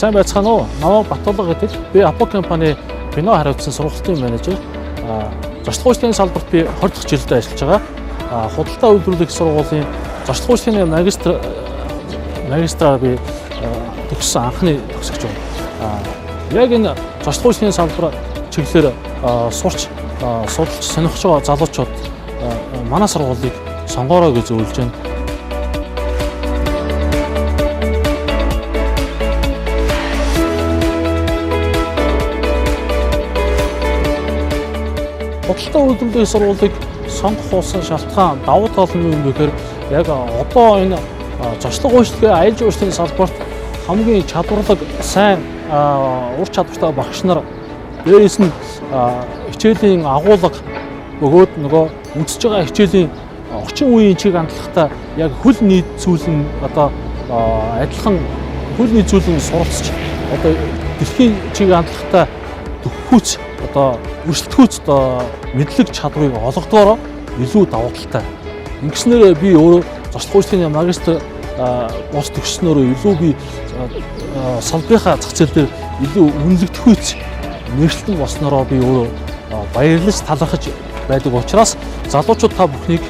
Сайн байцгаана уу? Намайг Батулга гэдэг. Би Апо компани Бино хариуцсан сургалтын менежер. Зочдгүйчдийн салбарт би 20 дахь жилдээ ажиллаж байгаа. Худалдаа үйлдвэрлэх сургуулийн зочдгүйчдийн магистраар би төгссөн анхны төгсөгч байна. Яг энэ зочдгүйчдийн салбар чиглэлээр сурч судалж сонирхож байгаа залуучууд манай сургуулийг сонгоорой гэж зөвлөж байна. Худалдаа үйлдвэрлэх сургуулийг сонгох улсын шалтгаан давуу тал нь юу гэхээр яг одоо энэ зочлог үйлчлэгээ аялал жуулчлалын салбарт хамгийн чадварлаг сайн ур чадвартай багш нар дээрээс нь хичээлийн агуулга өгөөд нөгөө үндэсэж байгаа хичээлийн орчин үеийн чиг хандлагатай яг хөл нийцүүлэн одоо адилхан хөл нийцүүлэн суралцж одоо дэлхийн чиг хандлагатай төгхүүц одоо өрсөлдөхүүц одоо мэдлэг чадварыг олгодгоороо илүү давуу талтай. Ингэснээр би өөрөө зочлог үйлчлэгийн магистр бос төгсснөөрөө илүү би салбарынхаа зах зээл дээр илүү үнэлэгдэхүйц нэршилтэн болсноороо би өөрөө баярлаж талархаж байдаг учраас залуучууд та бүхнийг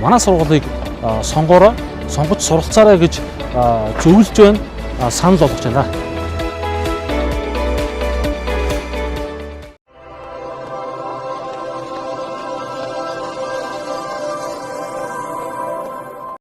манай сургуулийг сонгоорой, сонгож суралцаарай гэж зөвлөж байна, санал болгож байна.